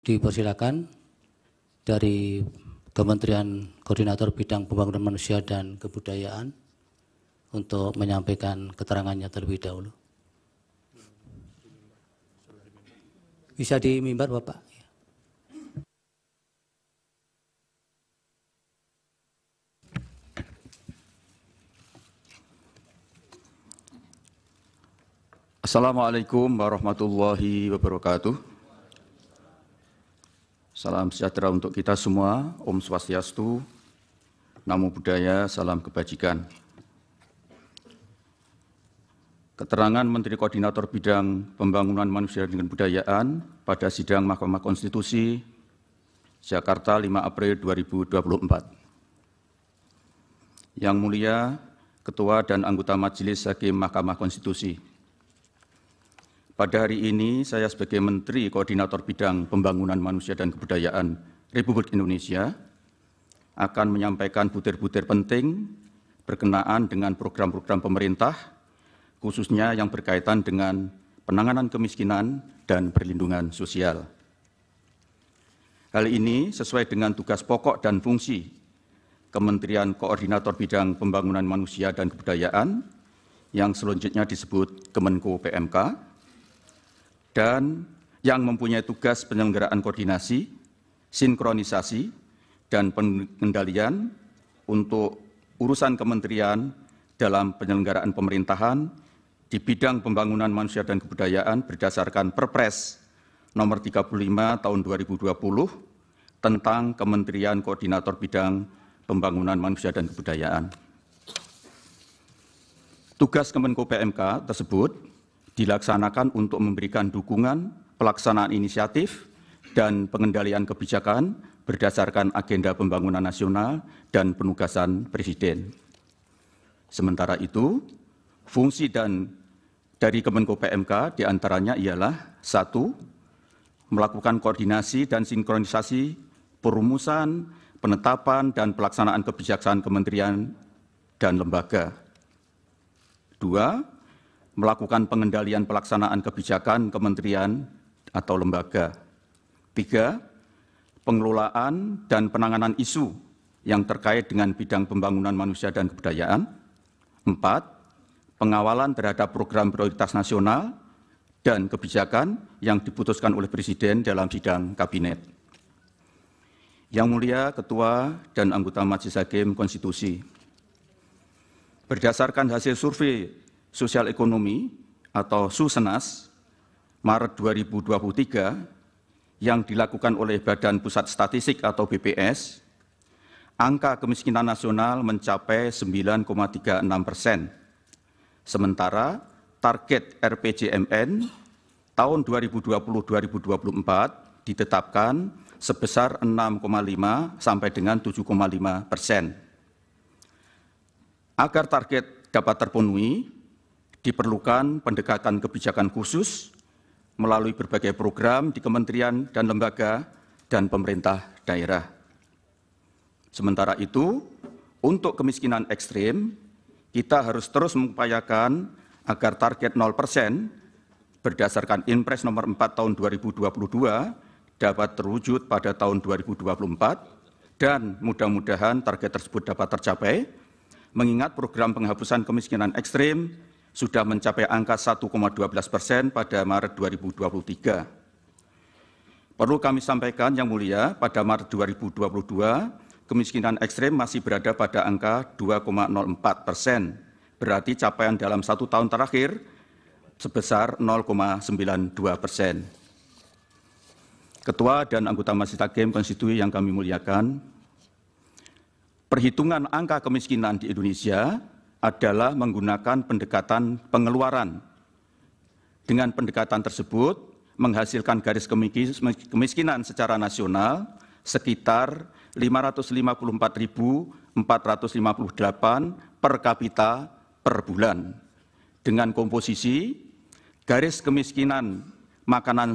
Dipersilakan dari Kementerian Koordinator Bidang Pembangunan Manusia dan Kebudayaan untuk menyampaikan keterangannya terlebih dahulu. Bisa di mimbar, Bapak? Assalamualaikum warahmatullahi wabarakatuh. Salam sejahtera untuk kita semua. Om Swastiastu, Namo Buddhaya, salam kebajikan. Keterangan Menteri Koordinator Bidang Pembangunan Manusia dan Kebudayaan pada sidang Mahkamah Konstitusi Jakarta 5 April 2024. Yang mulia Ketua dan anggota Majelis Hakim Mahkamah Konstitusi. Pada hari ini saya sebagai Menteri Koordinator Bidang Pembangunan Manusia dan Kebudayaan Republik Indonesia akan menyampaikan butir-butir penting berkenaan dengan program-program pemerintah, khususnya yang berkaitan dengan penanganan kemiskinan dan perlindungan sosial. Hal ini sesuai dengan tugas pokok dan fungsi Kementerian Koordinator Bidang Pembangunan Manusia dan Kebudayaan yang selanjutnya disebut Kemenko PMK dan yang mempunyai tugas penyelenggaraan koordinasi, sinkronisasi, dan pengendalian untuk urusan kementerian dalam penyelenggaraan pemerintahan di bidang pembangunan manusia dan kebudayaan berdasarkan Perpres nomor 35 tahun 2020 tentang Kementerian Koordinator Bidang Pembangunan Manusia dan Kebudayaan. Tugas Kemenko PMK tersebut dilaksanakan untuk memberikan dukungan pelaksanaan inisiatif dan pengendalian kebijakan berdasarkan agenda pembangunan nasional dan penugasan Presiden. Sementara itu, fungsi dari Kemenko PMK diantaranya ialah 1. Melakukan koordinasi dan sinkronisasi perumusan, penetapan, dan pelaksanaan kebijakan kementerian dan lembaga. 2. Melakukan pengendalian pelaksanaan kebijakan kementerian atau lembaga. 3. Pengelolaan dan penanganan isu yang terkait dengan bidang pembangunan manusia dan kebudayaan. 4. Pengawalan terhadap program prioritas nasional dan kebijakan yang diputuskan oleh Presiden dalam sidang kabinet. Yang mulia Ketua dan anggota Majelis Hakim Konstitusi, berdasarkan hasil survei sosial ekonomi atau Susenas Maret 2023 yang dilakukan oleh Badan Pusat Statistik atau BPS, angka kemiskinan nasional mencapai 9,36%. Sementara target RPJMN tahun 2020-2024 ditetapkan sebesar 6,5 sampai dengan 7,5%. Agar target dapat terpenuhi, diperlukan pendekatan kebijakan khusus melalui berbagai program di kementerian dan lembaga dan pemerintah daerah. Sementara itu, untuk kemiskinan ekstrim, kita harus terus mengupayakan agar target 0% berdasarkan Inpres nomor 4 tahun 2022 dapat terwujud pada tahun 2024 dan mudah-mudahan target tersebut dapat tercapai, mengingat program penghapusan kemiskinan ekstrim sudah mencapai angka 1,12% pada Maret 2023. Perlu kami sampaikan yang mulia, pada Maret 2022, kemiskinan ekstrim masih berada pada angka 2,04%, berarti capaian dalam 1 tahun terakhir sebesar 0,92%. Ketua dan anggota Majelis Hakim Konstitusi yang kami muliakan, perhitungan angka kemiskinan di Indonesia adalah menggunakan pendekatan pengeluaran. Dengan pendekatan tersebut, menghasilkan garis kemiskinan secara nasional sekitar 554.458 per kapita per bulan, dengan komposisi garis kemiskinan makanan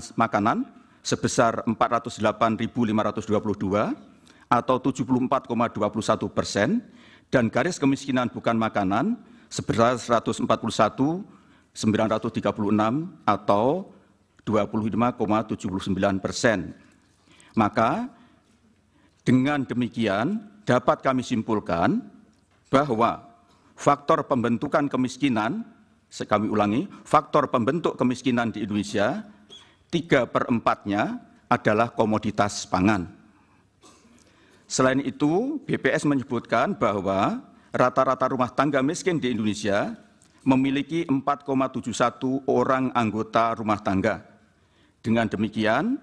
sebesar 408.522 atau 74,21% dan garis kemiskinan bukan makanan sebesar 141.936 atau 25,79%. Maka dengan demikian dapat kami simpulkan bahwa faktor pembentukan kemiskinan, kami ulangi, faktor pembentuk kemiskinan di Indonesia 3/4-nya adalah komoditas pangan. Selain itu, BPS menyebutkan bahwa rata-rata rumah tangga miskin di Indonesia memiliki 4,71 orang anggota rumah tangga. Dengan demikian,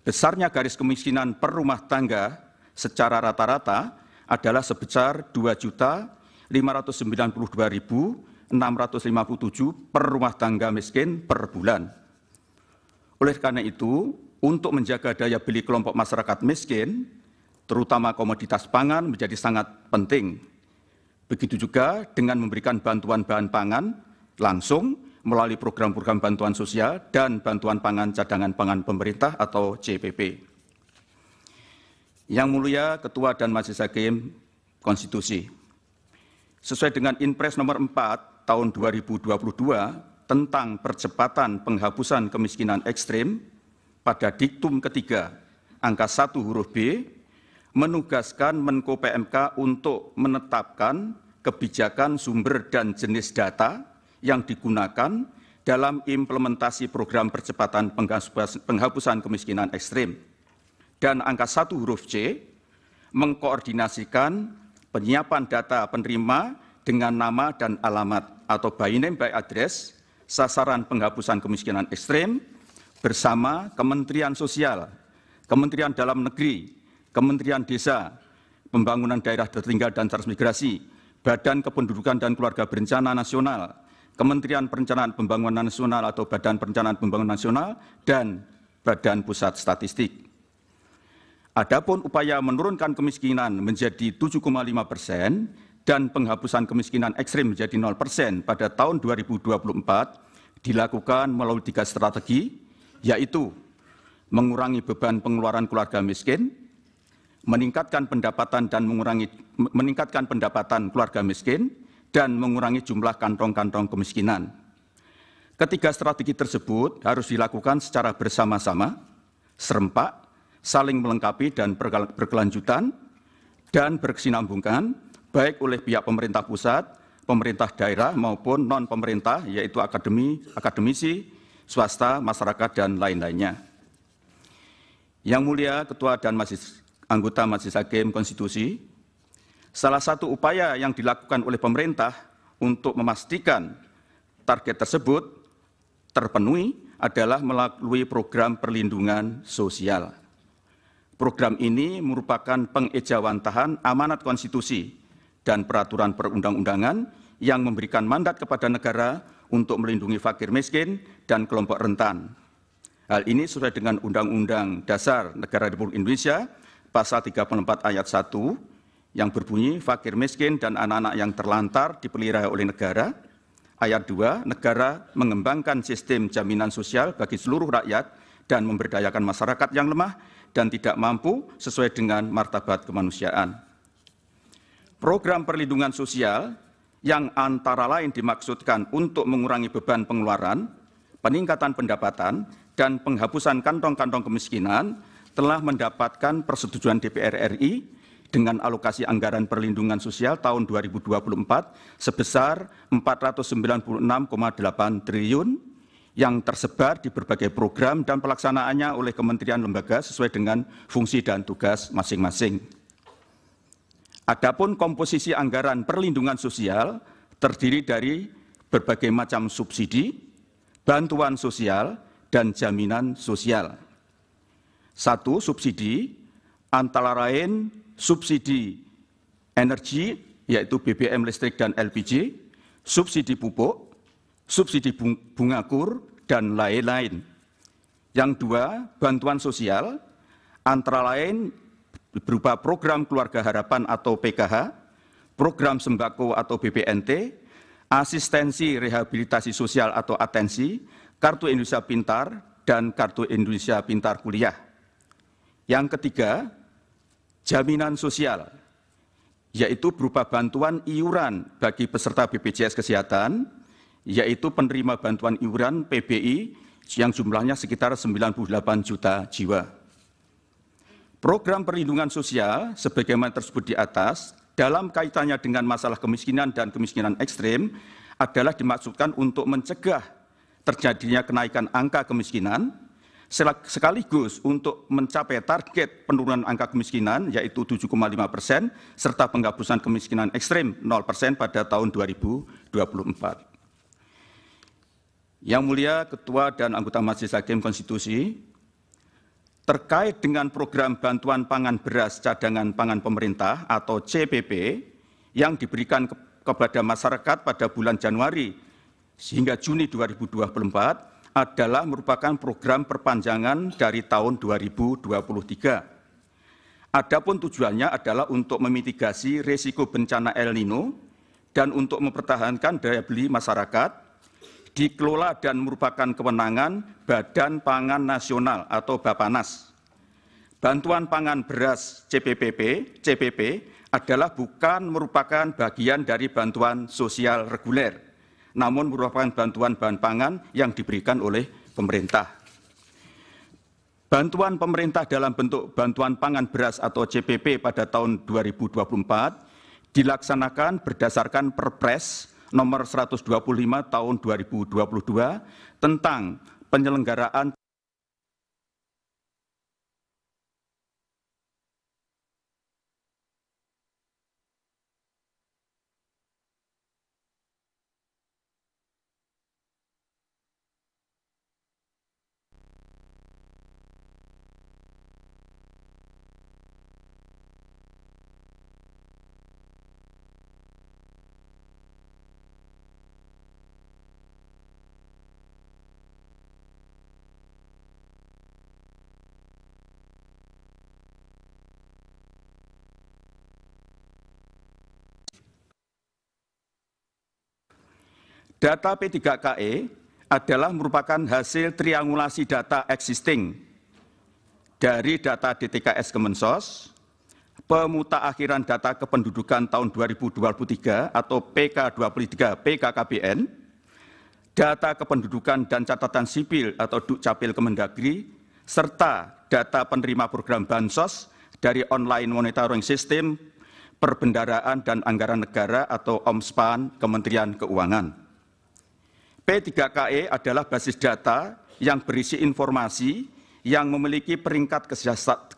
besarnya garis kemiskinan per rumah tangga secara rata-rata adalah sebesar 2.592.657 per rumah tangga miskin per bulan. Oleh karena itu, untuk menjaga daya beli kelompok masyarakat miskin, terutama komoditas pangan menjadi sangat penting. Begitu juga dengan memberikan bantuan bahan pangan langsung melalui program-program bantuan sosial dan bantuan pangan cadangan pangan pemerintah atau CPP. Yang Mulia Ketua dan Majelis Hakim Konstitusi, sesuai dengan Inpres nomor 4 tahun 2022 tentang percepatan penghapusan kemiskinan ekstrim, pada diktum ketiga angka 1 huruf B, menugaskan Menko PMK untuk menetapkan kebijakan sumber dan jenis data yang digunakan dalam implementasi program percepatan penghapusan kemiskinan ekstrim. Dan angka 1 huruf C, mengkoordinasikan penyiapan data penerima dengan nama dan alamat atau by name by address sasaran penghapusan kemiskinan ekstrim bersama Kementerian Sosial, Kementerian Dalam Negeri, Kementerian Desa, Pembangunan Daerah Tertinggal dan Transmigrasi, Badan Kependudukan dan Keluarga Berencana Nasional, Kementerian Perencanaan Pembangunan Nasional atau Badan Perencanaan Pembangunan Nasional, dan Badan Pusat Statistik. Adapun upaya menurunkan kemiskinan menjadi 7,5% dan penghapusan kemiskinan ekstrim menjadi 0% pada tahun 2024 dilakukan melalui 3 strategi, yaitu mengurangi beban pengeluaran keluarga miskin, meningkatkan pendapatan keluarga miskin, dan mengurangi jumlah kantong-kantong kemiskinan. Ketiga strategi tersebut harus dilakukan secara bersama-sama, serempak, saling melengkapi dan berkelanjutan, dan berkesinambungan, baik oleh pihak pemerintah pusat, pemerintah daerah maupun non-pemerintah, yaitu akademisi, swasta, masyarakat, dan lain-lainnya. Yang Mulia Ketua dan Anggota Majelis Hakim Konstitusi, salah satu upaya yang dilakukan oleh pemerintah untuk memastikan target tersebut terpenuhi adalah melalui program perlindungan sosial. Program ini merupakan pengejawantahan amanat konstitusi dan peraturan perundang-undangan yang memberikan mandat kepada negara untuk melindungi fakir miskin dan kelompok rentan. Hal ini sesuai dengan Undang-Undang Dasar Negara Republik Indonesia Pasal 34 ayat 1 yang berbunyi fakir miskin dan anak-anak yang terlantar dipelihara oleh negara. Ayat 2, negara mengembangkan sistem jaminan sosial bagi seluruh rakyat dan memberdayakan masyarakat yang lemah dan tidak mampu sesuai dengan martabat kemanusiaan. Program perlindungan sosial yang antara lain dimaksudkan untuk mengurangi beban pengeluaran, peningkatan pendapatan, dan penghapusan kantong-kantong kemiskinan telah mendapatkan persetujuan DPR RI dengan alokasi anggaran perlindungan sosial tahun 2024 sebesar 496,8 triliun yang tersebar di berbagai program dan pelaksanaannya oleh kementerian lembaga sesuai dengan fungsi dan tugas masing-masing. Adapun komposisi anggaran perlindungan sosial terdiri dari berbagai macam subsidi, bantuan sosial, dan jaminan sosial. 1. Subsidi, antara lain subsidi energi, yaitu BBM listrik dan LPG, subsidi pupuk, subsidi bunga kur, dan lain-lain. Yang 2, bantuan sosial, antara lain berupa program Keluarga Harapan atau PKH, program sembako atau BPNT, asistensi rehabilitasi sosial atau atensi, Kartu Indonesia Pintar, dan Kartu Indonesia Pintar Kuliah. Yang ketiga, jaminan sosial, yaitu berupa bantuan iuran bagi peserta BPJS Kesehatan, yaitu penerima bantuan iuran PBI yang jumlahnya sekitar 98 juta jiwa. Program perlindungan sosial sebagaimana tersebut di atas dalam kaitannya dengan masalah kemiskinan dan kemiskinan ekstrem adalah dimaksudkan untuk mencegah terjadinya kenaikan angka kemiskinan sekaligus untuk mencapai target penurunan angka kemiskinan yaitu 7,5% serta penghapusan kemiskinan ekstrem 0% pada tahun 2024. Yang mulia Ketua dan anggota Majelis Hakim Konstitusi, terkait dengan program bantuan pangan beras cadangan pangan pemerintah atau CPP yang diberikan kepada masyarakat pada bulan Januari hingga Juni 2024 adalah merupakan program perpanjangan dari tahun 2023. Adapun tujuannya adalah untuk memitigasi risiko bencana El Nino dan untuk mempertahankan daya beli masyarakat, dikelola dan merupakan kewenangan Badan Pangan Nasional atau Bapanas. Bantuan pangan beras CPP adalah bukan merupakan bagian dari bantuan sosial reguler, namun merupakan bantuan bahan pangan yang diberikan oleh pemerintah. Bantuan pemerintah dalam bentuk bantuan pangan beras atau CPP pada tahun 2024 dilaksanakan berdasarkan Perpres nomor 125 tahun 2022 tentang penyelenggaraan data P3KE adalah merupakan hasil triangulasi data existing dari data DTKS Kemensos, pemutakhiran data kependudukan tahun 2023 atau PK23 PKKBN, data kependudukan dan catatan sipil atau Dukcapil Kemendagri, serta data penerima program Bansos dari Online Monitoring System Perbendaraan dan Anggaran Negara atau OMSPAN Kementerian Keuangan. P3KE adalah basis data yang berisi informasi yang memiliki peringkat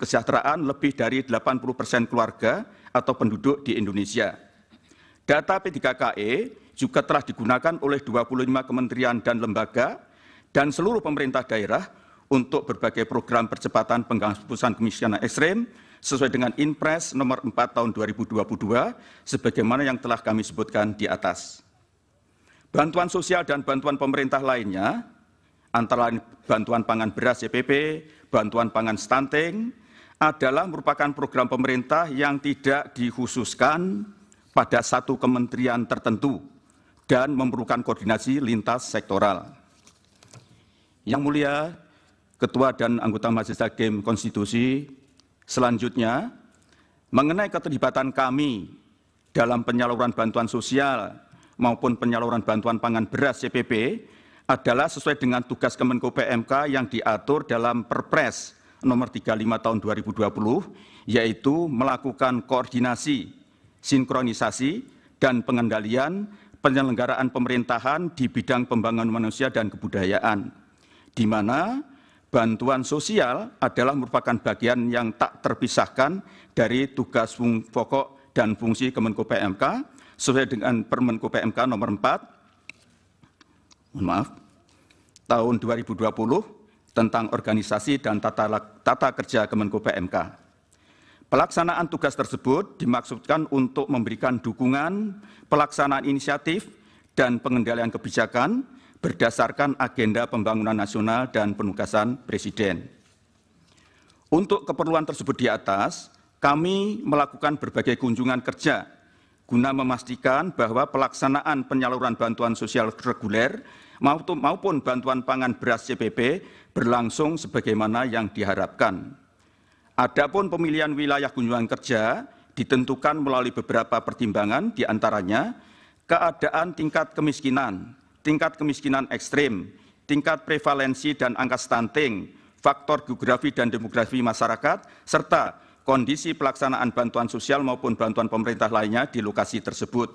kesejahteraan lebih dari 80% keluarga atau penduduk di Indonesia. Data P3KE juga telah digunakan oleh 25 kementerian dan lembaga dan seluruh pemerintah daerah untuk berbagai program percepatan penghapusan kemiskinan ekstrem sesuai dengan Inpres nomor 4 tahun 2022 sebagaimana yang telah kami sebutkan di atas. Bantuan sosial dan bantuan pemerintah lainnya, antara lain bantuan pangan beras CPP, bantuan pangan stunting, adalah merupakan program pemerintah yang tidak dikhususkan pada satu kementerian tertentu dan memerlukan koordinasi lintas sektoral. Yang mulia Ketua dan anggota Majelis Hakim Konstitusi, selanjutnya mengenai keterlibatan kami dalam penyaluran bantuan sosial maupun penyaluran bantuan pangan beras CPP adalah sesuai dengan tugas Kemenko PMK yang diatur dalam Perpres nomor 35 tahun 2020, yaitu melakukan koordinasi, sinkronisasi, dan pengendalian penyelenggaraan pemerintahan di bidang pembangunan manusia dan kebudayaan, di mana bantuan sosial adalah merupakan bagian yang tak terpisahkan dari tugas pokok dan fungsi Kemenko PMK sesuai dengan Permenko PMK nomor 4 tahun 2020 tentang organisasi dan tata kerja Kemenko PMK. Pelaksanaan tugas tersebut dimaksudkan untuk memberikan dukungan pelaksanaan inisiatif dan pengendalian kebijakan berdasarkan agenda pembangunan nasional dan penugasan Presiden. Untuk keperluan tersebut di atas, kami melakukan berbagai kunjungan kerja guna memastikan bahwa pelaksanaan penyaluran bantuan sosial reguler maupun bantuan pangan beras CPP berlangsung sebagaimana yang diharapkan. Adapun pemilihan wilayah kunjungan kerja ditentukan melalui beberapa pertimbangan, di antaranya keadaan tingkat kemiskinan ekstrem, tingkat prevalensi dan angka stunting, faktor geografi dan demografi masyarakat, serta kondisi pelaksanaan bantuan sosial maupun bantuan pemerintah lainnya di lokasi tersebut,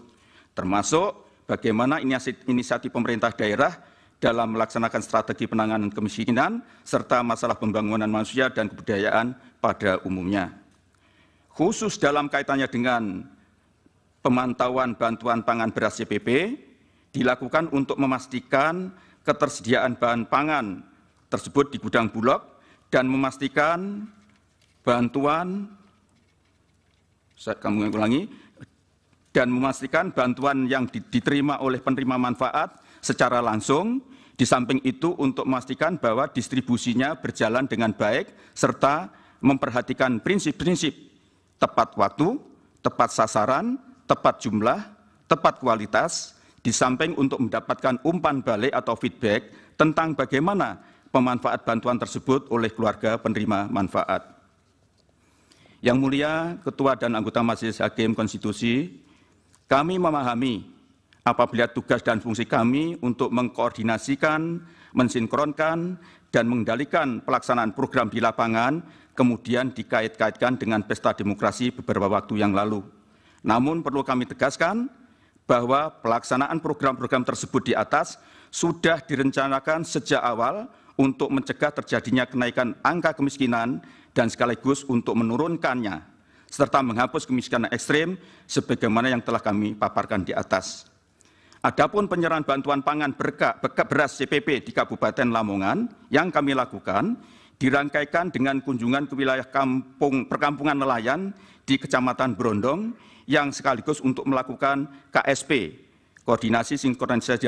termasuk bagaimana inisiatif pemerintah daerah dalam melaksanakan strategi penanganan kemiskinan, serta masalah pembangunan manusia dan kebudayaan pada umumnya. Khusus dalam kaitannya dengan pemantauan bantuan pangan beras CPP, dilakukan untuk memastikan ketersediaan bahan pangan tersebut di gudang Bulog dan memastikan bantuan, dan memastikan bantuan yang diterima oleh penerima manfaat secara langsung. Di samping itu untuk memastikan bahwa distribusinya berjalan dengan baik serta memperhatikan prinsip-prinsip tepat waktu, tepat sasaran, tepat jumlah, tepat kualitas, di samping untuk mendapatkan umpan balik atau feedback tentang bagaimana pemanfaat bantuan tersebut oleh keluarga penerima manfaat. Yang mulia Ketua dan anggota Majelis Hakim Konstitusi, kami memahami apabila tugas dan fungsi kami untuk mengkoordinasikan, mensinkronkan, dan mengendalikan pelaksanaan program di lapangan kemudian dikait-kaitkan dengan pesta demokrasi beberapa waktu yang lalu. Namun perlu kami tegaskan bahwa pelaksanaan program-program tersebut di atas sudah direncanakan sejak awal untuk mencegah terjadinya kenaikan angka kemiskinan dan sekaligus untuk menurunkannya, serta menghapus kemiskinan ekstrem sebagaimana yang telah kami paparkan di atas. Adapun penyerahan bantuan pangan beras CPP di Kabupaten Lamongan yang kami lakukan dirangkaikan dengan kunjungan ke wilayah perkampungan nelayan di Kecamatan Brondong yang sekaligus untuk melakukan KSP, Koordinasi Sinkronisasi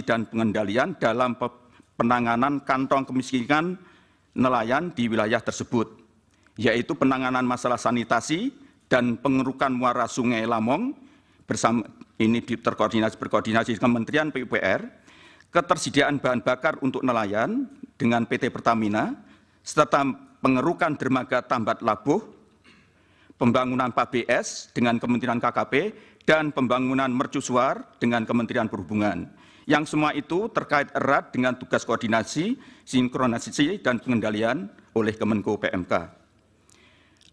dan Pengendalian dalam penanganan kantong kemiskinan nelayan di wilayah tersebut, yaitu penanganan masalah sanitasi dan pengerukan muara Sungai Lamong, bersama ini berkoordinasi dengan Kementerian PUPR, ketersediaan bahan bakar untuk nelayan dengan PT Pertamina, serta pengerukan dermaga Tambat Labuh, pembangunan PABS dengan Kementerian KKP, dan pembangunan mercusuar dengan Kementerian Perhubungan. Yang semua itu terkait erat dengan tugas koordinasi, sinkronisasi, dan pengendalian oleh Kemenko PMK.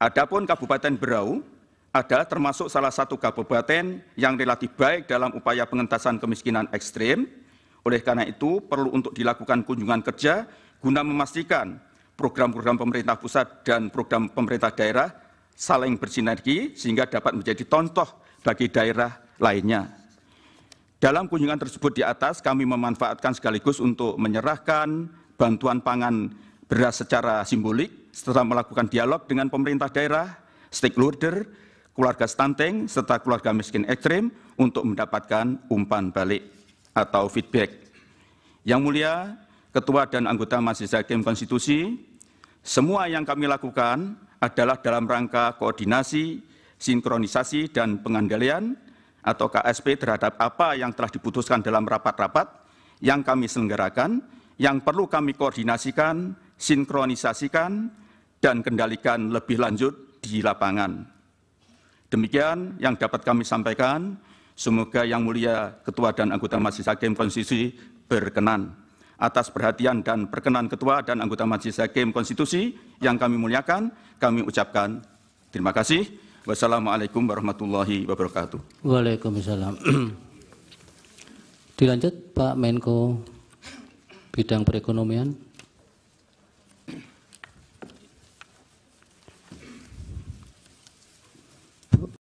Adapun Kabupaten Berau adalah termasuk salah satu kabupaten yang relatif baik dalam upaya pengentasan kemiskinan ekstrem. Oleh karena itu, perlu untuk dilakukan kunjungan kerja guna memastikan program-program pemerintah pusat dan program pemerintah daerah saling bersinergi sehingga dapat menjadi contoh bagi daerah lainnya. Dalam kunjungan tersebut di atas, kami memanfaatkan sekaligus untuk menyerahkan bantuan pangan beras secara simbolik, setelah melakukan dialog dengan pemerintah daerah, stakeholder, keluarga stunting, serta keluarga miskin ekstrem untuk mendapatkan umpan balik atau feedback. Yang mulia, Ketua dan anggota Majelis Hakim Konstitusi, semua yang kami lakukan adalah dalam rangka koordinasi, sinkronisasi, dan pengendalian atau KSP terhadap apa yang telah diputuskan dalam rapat-rapat yang kami selenggarakan, yang perlu kami koordinasikan, sinkronisasikan, dan kendalikan lebih lanjut di lapangan. Demikian yang dapat kami sampaikan. Semoga Yang Mulia Ketua dan anggota Majelis Hakim Konstitusi berkenan. Atas perhatian dan perkenan Ketua dan anggota Majelis Hakim Konstitusi yang kami muliakan, kami ucapkan terima kasih. Wassalamualaikum warahmatullahi wabarakatuh. Waalaikumsalam. Dilanjut Pak Menko Bidang Perekonomian.